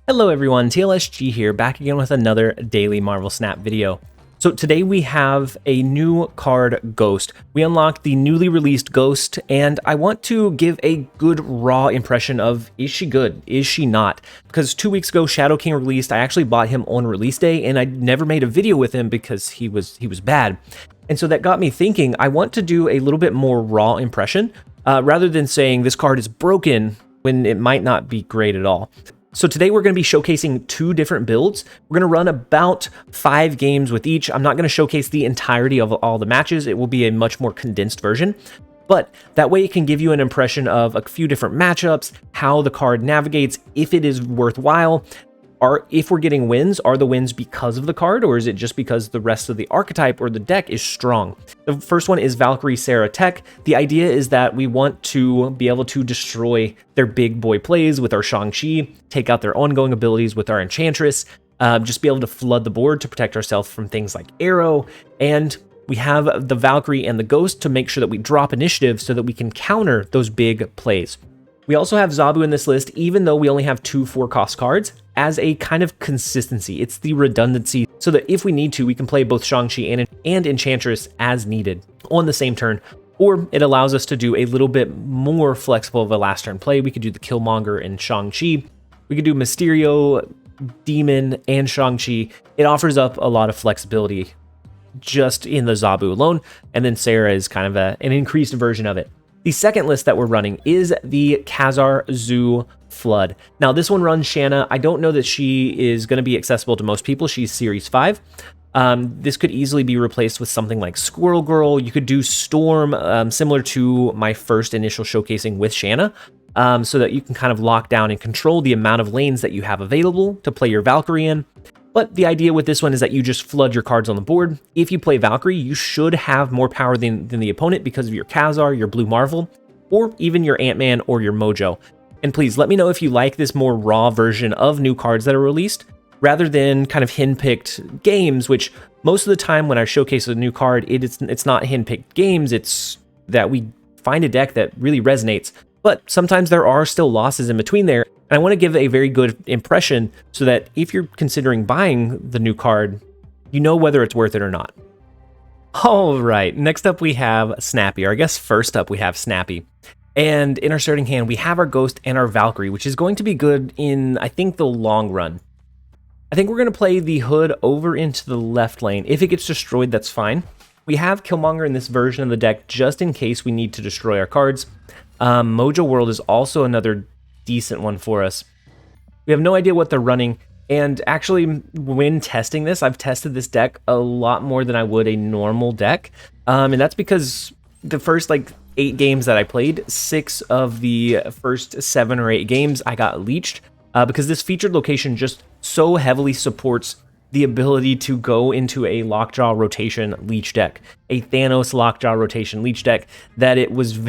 Hello everyone, TLSG here, back again with another daily Marvel Snap video. So today we have a new card, Ghost. We unlocked the newly released Ghost, and I want to give a good raw impression of, is she good? Is she not? Because 2 weeks ago, Shadow King released. I actually bought him on release day, and I never made a video with him because he was bad. And so that got me thinking, I want to do a little bit more raw impression, rather than saying this card is broken when it might not be great at all. So today we're going to be showcasing 2 different builds. We're going to run about 5 games with each. I'm not going to showcase the entirety of all the matches. It will be a much more condensed version, but that way it can give you an impression of a few different matchups, how the card navigates, if it is worthwhile, or if we're getting wins, are the wins because of the card, or is it just because the rest of the archetype or the deck is strong? The first one is Valkyrie Sera tech. The idea is that we want to be able to destroy their big boy plays with our Shang-Chi, take out their ongoing abilities with our Enchantress, just be able to flood the board to protect ourselves from things like Arrow, and we have the Valkyrie and the Ghost to make sure that we drop initiative so that we can counter those big plays. We also have Zabu in this list, even though we only have 2 4-cost cards, as a kind of consistency. It's the redundancy, so that if we need to, we can play both Shang-Chi and Enchantress as needed on the same turn, or it allows us to do a little bit more flexible of a last turn play. We could do the Killmonger and Shang-Chi. We could do Mysterio, Demon, and Shang-Chi. It offers up a lot of flexibility just in the Zabu alone, and then Sera is kind of an increased version of it. The second list that we're running is the Valk Zoo Flood. Now, this one runs Shanna. I don't know that she is going to be accessible to most people. She's Series 5. This could easily be replaced with something like Squirrel Girl. You could do Storm, similar to my first initial showcasing with Shanna, so that you can kind of lock down and control the amount of lanes that you have available to play your Valkyrie in. But the idea with this one is that you just flood your cards on the board. If you play Valkyrie, you should have more power than the opponent because of your Khazar, your Blue Marvel, or even your Ant-Man or your Mojo. And please let me know if you like this more raw version of new cards that are released, rather than kind of hand-picked games, which most of the time when I showcase a new card, it's not hand-picked games, it's that we find a deck that really resonates. But sometimes there are still losses in between there. And I want to give a very good impression so that if you're considering buying the new card, you know whether it's worth it or not. All right, next up we have Snappy, or I guess first up we have Snappy. And in our starting hand, we have our Ghost and our Valkyrie, which is going to be good in, I think, the long run. I think we're going to play the Hood over into the left lane. If it gets destroyed, that's fine. We have Killmonger in this version of the deck just in case we need to destroy our cards. Mojo World is also another decent one for us. We have no idea what they're running, and actually when testing this, I've tested this deck a lot more than I would a normal deck, and that's because the first 8 games that I played, 6 of the first 7 or 8 games I got leeched, because this featured location just so heavily supports the ability to go into a Lockjaw rotation leech deck, a Thanos Lockjaw rotation leech deck, that it was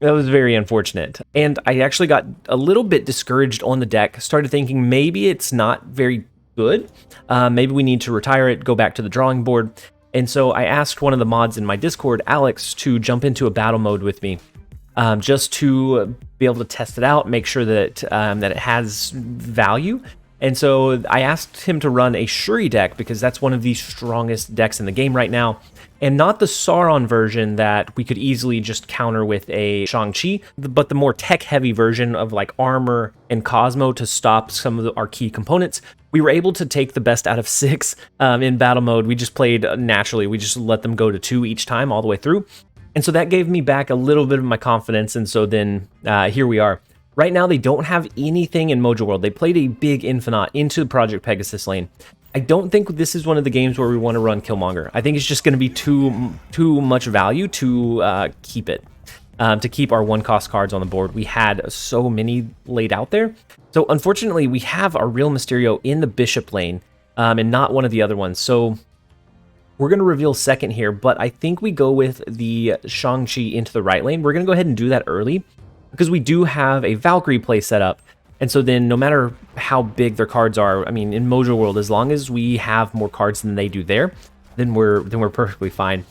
that was very unfortunate. And I actually got a little bit discouraged on the deck, started thinking maybe it's not very good. Maybe we need to retire it, go back to the drawing board. And so I asked one of the mods in my Discord, Alex, to jump into a battle mode with me, just to be able to test it out, make sure that, that it has value. And so I asked him to run a Shuri deck because that's one of the strongest decks in the game right now. And not the Sauron version that we could easily just counter with a Shang-Chi, but the more tech-heavy version of Armor and Cosmo to stop some of our key components. We were able to take the best out of 6 in battle mode. We just played naturally. We just let them go to 2 each time all the way through. And so that gave me back a little bit of my confidence. And so then here we are. Right now, they don't have anything in Mojo World. They played a big Infinite into Project Pegasus lane. I don't think this is one of the games where we want to run Killmonger. I think it's just going to be too much value to keep it, to keep our 1-cost cards on the board. We had so many laid out there. So unfortunately, we have our real Mysterio in the Bishop lane and not one of the other ones. So we're going to reveal second here, but I think we go with the Shang-Chi into the right lane. We're going to go ahead and do that early because we do have a Valkyrie play set up. And so then no matter how big their cards are, I mean, in Mojo World, as long as we have more cards than they do there, then we're perfectly fine.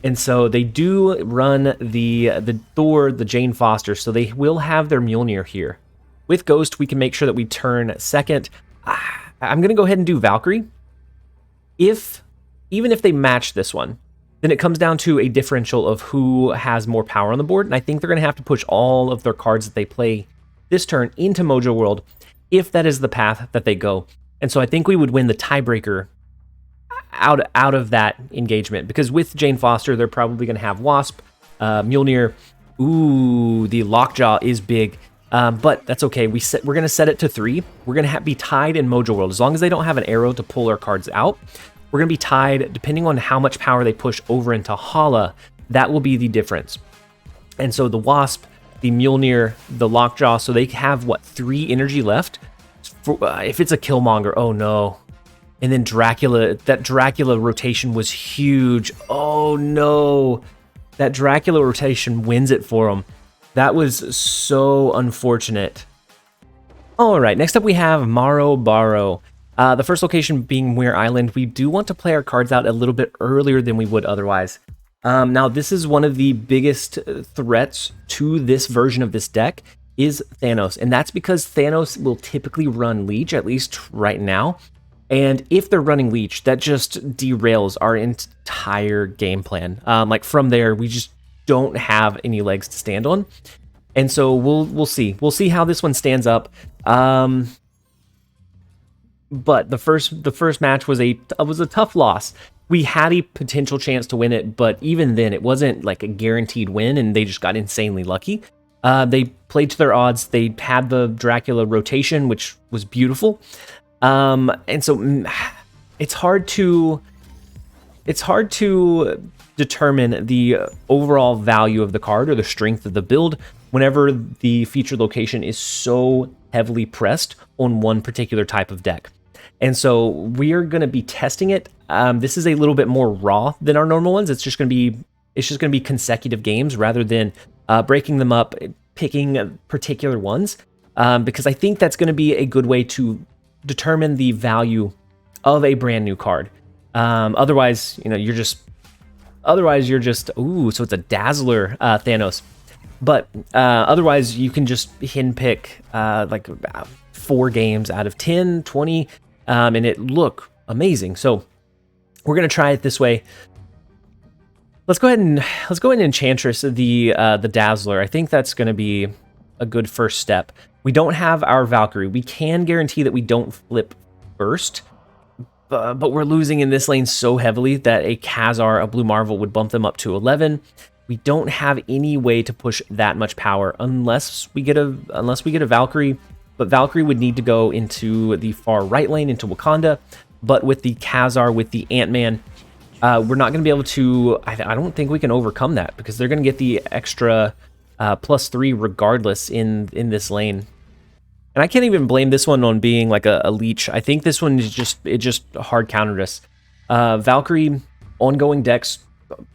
And so they do run the Thor, the Jane Foster, so they will have their Mjolnir here. with Ghost, we can make sure that we turn second. I'm going to go ahead and do Valkyrie. Even if they match this one, then it comes down to a differential of who has more power on the board, and I think they're going to have to push all of their cards that they play this turn into Mojo World if that is the path that they go. And so I think we would win the tiebreaker out of that engagement, because with Jane Foster, they're probably going to have Wasp, Mjolnir. Ooh, the Lockjaw is big, but that's okay. We're going to set it to 3. We're going to be tied in Mojo World. As long as they don't have an arrow to pull our cards out, we're going to be tied depending on how much power they push over into Hala. That will be the difference. And so the Wasp, the Mjolnir, the Lockjaw, so they have, what, 3 energy left? If it's a Killmonger, oh no. And then Dracula, that Dracula rotation was huge. Oh no. That Dracula rotation wins it for them. That was so unfortunate. All right, next up we have Maro Baro. The first location being Muir Island. We do want to play our cards out a little bit earlier than we would otherwise. Now, this is one of the biggest threats to this version of this deck is Thanos. And that's because Thanos will typically run Leech, at least right now. And if they're running Leech, that just derails our entire game plan. Like from there, we just don't have any legs to stand on. And so we'll see. We'll see how this one stands up. But the first match was a tough loss. We had a potential chance to win it, but even then, it wasn't like a guaranteed win, and they just got insanely lucky. They played to their odds. They had the Dracula rotation, which was beautiful. And so it's hard to determine the overall value of the card or the strength of the build whenever the featured location is so heavily pressed on one particular type of deck. And so we are going to be testing it. This is a little bit more raw than our normal ones. It's just going to be consecutive games rather than breaking them up, picking particular ones, because I think that's going to be a good way to determine the value of a brand new card. Otherwise, you're just ooh, so it's a Dazzler Thanos. But otherwise, you can just hidden pick like 4 games out of 10, 20, and it look amazing. So we're gonna try it this way. Let's go ahead and Enchantress the Dazzler. I think that's gonna be a good first step. We don't have our Valkyrie. We can guarantee that we don't flip first, but we're losing in this lane so heavily that a Khazar, a Blue Marvel, would bump them up to 11. We don't have any way to push that much power unless we get a Valkyrie. But Valkyrie would need to go into the far right lane into Wakanda. But with the Khazar, with the Ant-Man, we're not going to be able to. I don't think we can overcome that because they're going to get the extra +3 regardless in this lane. And I can't even blame this one on being like a leech. I think this one is just hard countered us. Valkyrie ongoing decks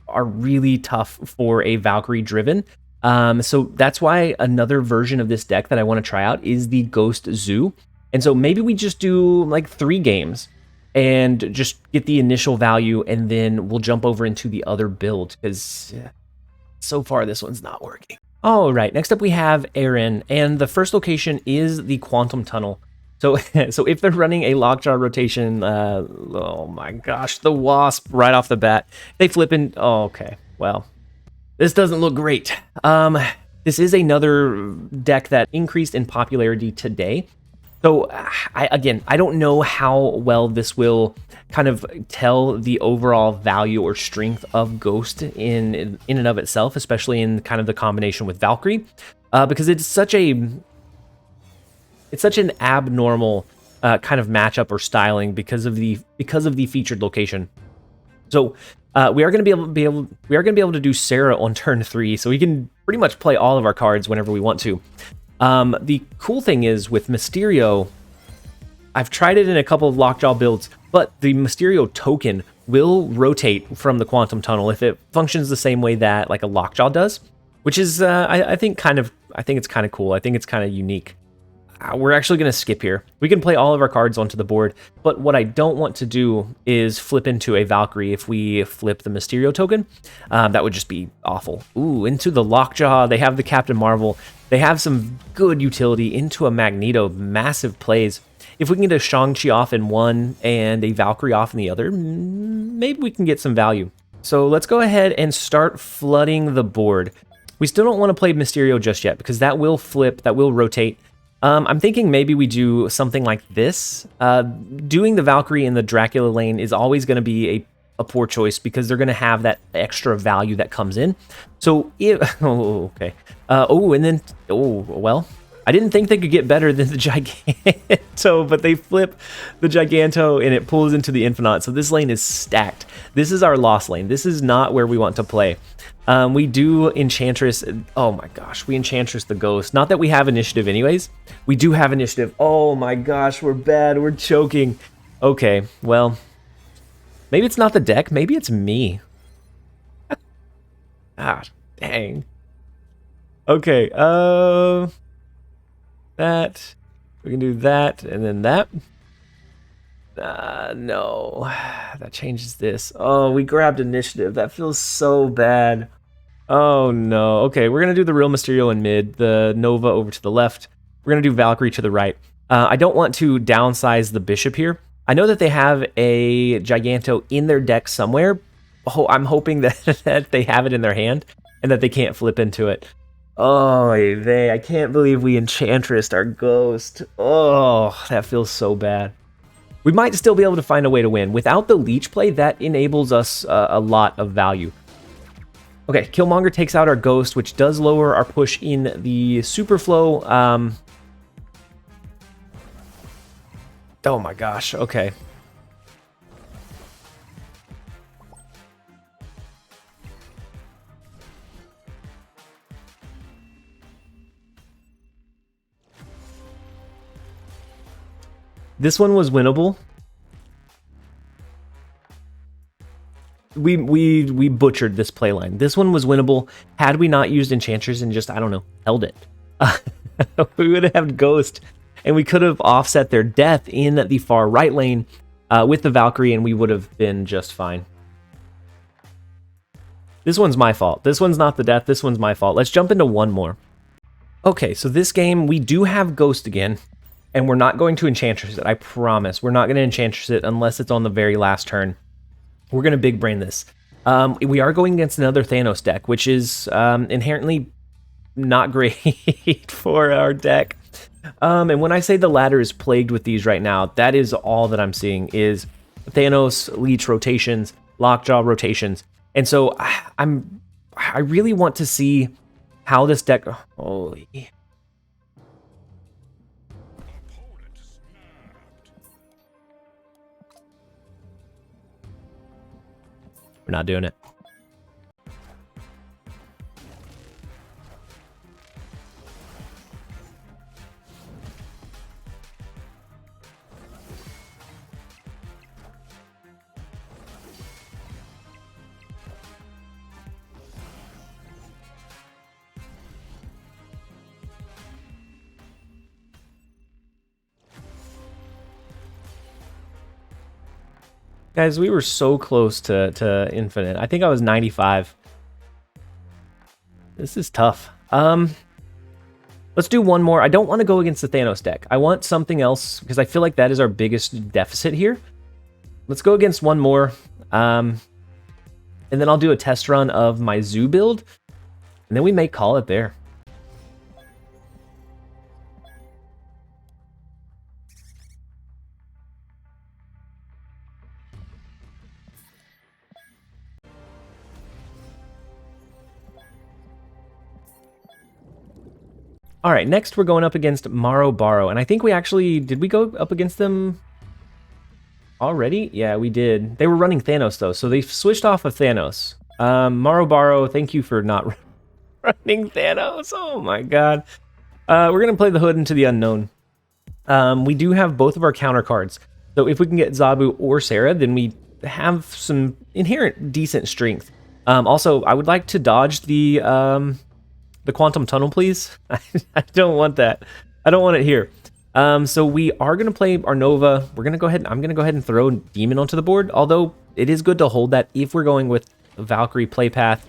are really tough for a Valkyrie driven. So that's why another version of this deck that I want to try out is the Ghost Zoo. And so maybe we just do like 3 games and just get the initial value, and then we'll jump over into the other build because so far this one's not working. All right, next up we have Aaron, and the first location is the Quantum Tunnel. So if they're running a Lockjaw rotation, oh my gosh, the Wasp right off the bat, they flip in. Oh, okay, well, this doesn't look great. This is another deck that increased in popularity today. So I don't know how well this will kind of tell the overall value or strength of Ghost in and of itself, especially in kind of the combination with Valkyrie, because it's such an abnormal kind of matchup or styling because of the featured location. So we are going to be able to do Sera on turn 3, so we can pretty much play all of our cards whenever we want to. The cool thing is with Mysterio, I've tried it in a couple of Lockjaw builds, but the Mysterio token will rotate from the Quantum Tunnel if it functions the same way that like a Lockjaw does, which is I think it's kind of cool. I think it's kind of unique. We're actually going to skip here. We can play all of our cards onto the board, but what I don't want to do is flip into a Valkyrie if we flip the Mysterio token. That would just be awful. Ooh, into the Lockjaw. They have the Captain Marvel. They have some good utility into a Magneto, massive plays. If we can get a Shang-Chi off in one and a Valkyrie off in the other, maybe we can get some value. So let's go ahead and start flooding the board. We still don't want to play Mysterio just yet because that will flip, that will rotate. I'm thinking maybe we do something like this. Doing the Valkyrie in the Dracula lane is always going to be a poor choice because they're going to have that extra value that comes in. So if, okay. Well, I didn't think they could get better than the Giganto, but they flip the Giganto and it pulls into the Infinite. So this lane is stacked. This is our lost lane. This is not where we want to play. We do Enchantress. Oh my gosh, we Enchantress the Ghost. Not that we have initiative anyways. We do have initiative. Oh my gosh, we're bad. We're choking. Okay, well, maybe it's not the deck. Maybe it's me. Ah, dang. Okay, that. We can do that and then that. No, that changes this. Oh, we grabbed initiative. That feels so bad. Oh no. Okay, we're gonna do the real Mysterio in mid, the Nova over to the left. We're gonna do Valkyrie to the right. I don't want to downsize the Bishop here. I know that they have a Giganto in their deck somewhere. Oh, I'm hoping that, that they have it in their hand and that they can't flip into it. Oh, I can't believe we Enchantressed our Ghost. Oh, that feels so bad. We might still be able to find a way to win. Without the Leech play, that enables us a lot of value. Okay, Killmonger takes out our Ghost, which does lower our push in the Superflow. Oh my gosh, okay. This one was winnable. We butchered this playline. This one was winnable had we not used Enchantress and just, I don't know, held it. We would have had Ghost, and we could have offset their death in the far right lane with the Valkyrie, and we would have been just fine. This one's my fault. This one's not the death. This one's my fault. Let's jump into one more. Okay, so this game, we do have Ghost again. And we're not going to Enchantress it, I promise. We're not going to Enchantress it unless it's on the very last turn. We're going to big brain this. We are going against another Thanos deck, which is inherently not great for our deck. And when I say the ladder is plagued with these right now, that is all that I'm seeing is Thanos Leech rotations, Lockjaw rotations. And so I really want to see how this deck... Holy... We're not doing it. Guys, we were so close to infinite. I think I was 95. This is tough. Let's do one more. I don't want to go against the Thanos deck. I want something else because I feel like that is our biggest deficit here. Let's go against one more. And then I'll do a test run of my Zoo build. And then we may call it there. All right, next we're going up against Maro Baro, and I think we actually, did we go up against them already? Yeah, we did. They were running Thanos though, so they switched off of Thanos. Maro Baro, thank you for not running Thanos. Oh my god. We're gonna play the Hood into the Unknown. We do have both of our counter cards, so if we can get Zabu or Sera, then we have some inherent decent strength. Also, I would like to dodge the Quantum Tunnel, please. I don't want that. I don't want it here. So we are going to play our Nova. We're going to go ahead. I'm going to go ahead and throw Demon onto the board, although it is good to hold that if we're going with Valkyrie play path.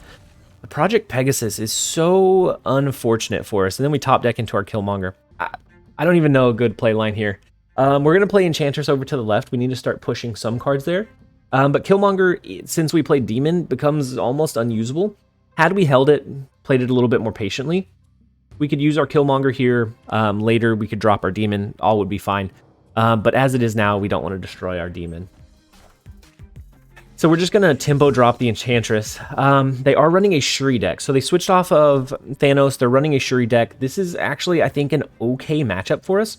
The Project Pegasus is so unfortunate for us. And then we top deck into our Killmonger. I don't even know a good play line here. We're going to play Enchantress over to the left. We need to start pushing some cards there. But Killmonger, since we played Demon, becomes almost unusable. Had we held it, played it a little bit more patiently, we could use our Killmonger here. Later, we could drop our Demon. All would be fine. But as it is now, we don't want to destroy our Demon. So we're just going to tempo drop the Enchantress. They are running a Shuri deck. So they switched off of Thanos. They're running a Shuri deck. This is actually, I think, an okay matchup for us.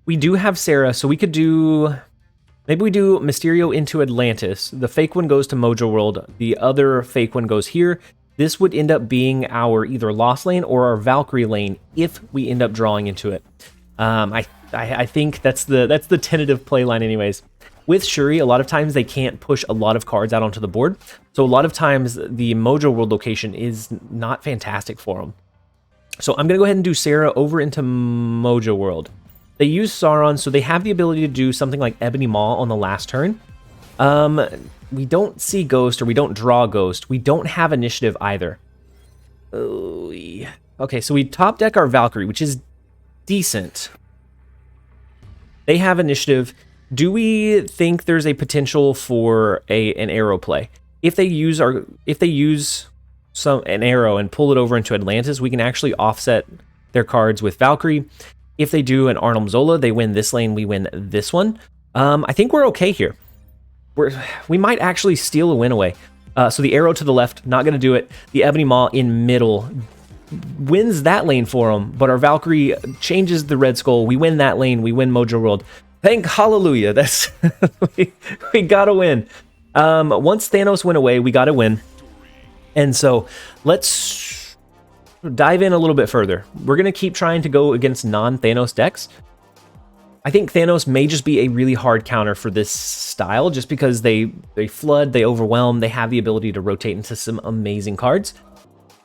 We do have Sera, so we could do... Maybe we do Mysterio into Atlantis. The fake one goes to Mojo World. The other fake one goes here. This would end up being our either Lost lane or our Valkyrie lane if we end up drawing into it. I think that's the tentative play line anyways. With Shuri, a lot of times they can't push a lot of cards out onto the board. So a lot of times the Mojo World location is not fantastic for them. So I'm going to go ahead and do Sera over into Mojo World. They use Sauron, so they have the ability to do something like Ebony Maw on the last turn. We don't see Ghost, or we don't draw Ghost. We don't have Initiative either. Okay, so we top deck our Valkyrie, which is decent. They have Initiative. Do we think there's a potential for an arrow play? If they use an arrow and pull it over into Atlantis, we can actually offset their cards with Valkyrie. If they do an Arnold Zola, they win this lane, we win this one. I think we're okay here. We might actually steal a win away. So the arrow to the left, not going to do it. The Ebony Maw in middle wins that lane for them, but our Valkyrie changes the Red Skull. We win that lane, we win Mojo World. Thank hallelujah. That's we got to win. Once Thanos went away, we got to win. And so let's dive in a little bit further. We're going to keep trying to go against non-Thanos decks. I think Thanos may just be a really hard counter for this style just because they flood, they overwhelm, they have the ability to rotate into some amazing cards.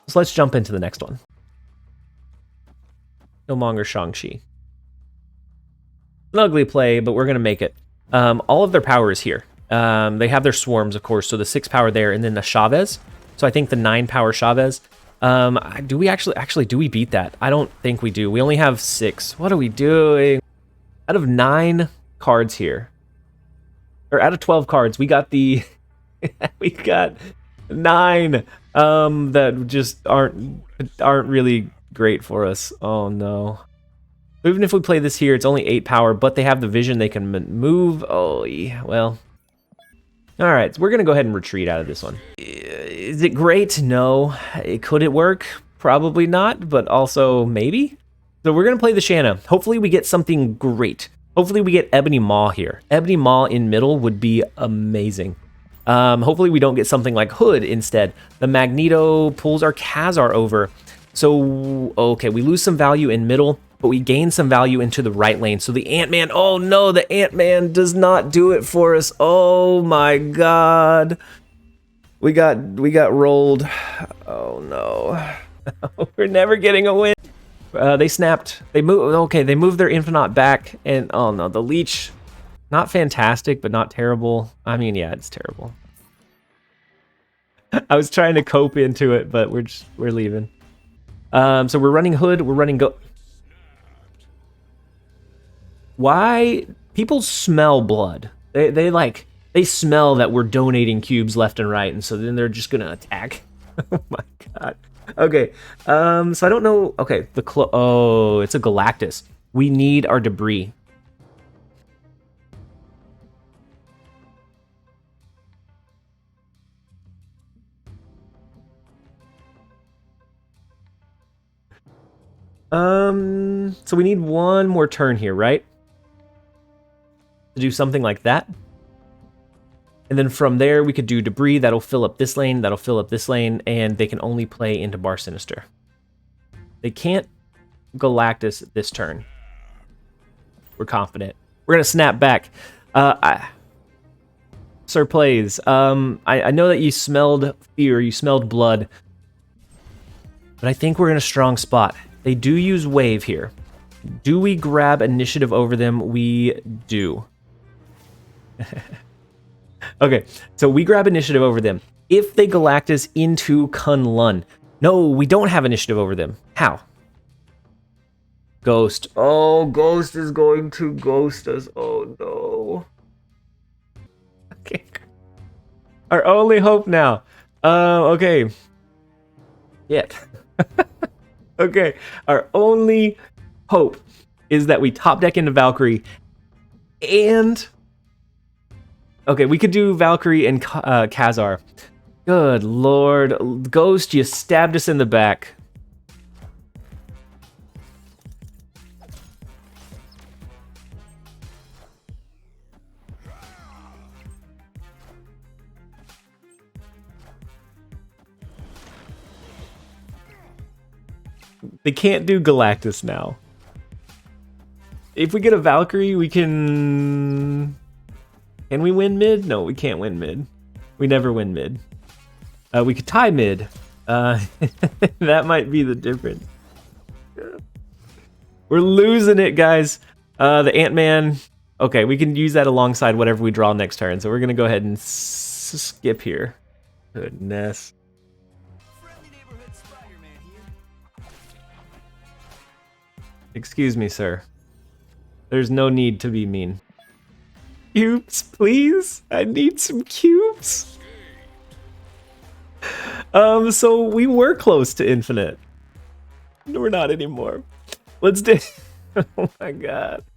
So let's jump into the next one. Killmonger Shang-Chi. An ugly play, but we're going to make it. All of their power is here. They have their swarms, of course, so the 6 power there, and then the Chavez. So I think the 9 power Chavez. Do we actually do we beat that? I don't think we do. We only have 6. What are we doing? Out of 9 cards here, or out of 12 cards, we got the we got 9 that just aren't really great for us. Oh no. Even if we play this here, it's only 8 power, but they have the vision, they can move. Oh, yeah, well. All right, so we're going to go ahead and retreat out of this one. Is it great? No. Could it work? Probably not, but also maybe. So we're going to play the Shanna. Hopefully we get something great. Hopefully we get Ebony Maw here. Ebony Maw in middle would be amazing. Hopefully we don't get something like Hood instead. The Magneto pulls our Khazar over. So, okay, we lose some value in middle, but we gain some value into the right lane. So the Ant-Man, oh no, the Ant-Man does not do it for us. Oh my god. We got rolled. Oh no. We're never getting a win. They snapped. They moved. Okay, they moved their Infinite back, and oh no, the Leech, not fantastic, but not terrible. I mean, yeah, it's terrible. I was trying to cope into it, but we're leaving. So we're running Hood. We're running Why people smell blood? They smell that we're donating cubes left and right, and so then they're just gonna attack. Oh my god. Okay. So I don't know. Okay. Oh, it's a Galactus. We need our debris. So we need one more turn here, right? To do something like that. And then from there, we could do debris. That'll fill up this lane. That'll fill up this lane. And they can only play into Bar Sinister. They can't Galactus this turn. We're confident. We're going to snap back. Sir plays. I know that you smelled fear. You smelled blood. But I think we're in a strong spot. They do use wave here. Do we grab initiative over them? We do. Okay, so we grab initiative over them. if they Galactus into Kunlun. No, we don't have initiative over them. How? Ghost. Oh, Ghost is going to ghost us. Oh, no. Okay. Our only hope now. Okay. Yet. Okay. Our only hope is that we top deck into Valkyrie and... Okay, we could do Valkyrie and Khazar. Good lord. Ghost, you stabbed us in the back. They can't do Galactus now. If we get a Valkyrie, we can... Can we win mid? No, we can't win mid. We never win mid. We could tie mid. That might be the difference. We're losing it, guys. The Ant-Man... Okay, we can use that alongside whatever we draw next turn. So we're going to go ahead and skip here. Goodness. Excuse me, sir. There's no need to be mean. Cubes, please? I need some cubes. So we were close to infinite. We're not anymore. Let's do... Oh my god.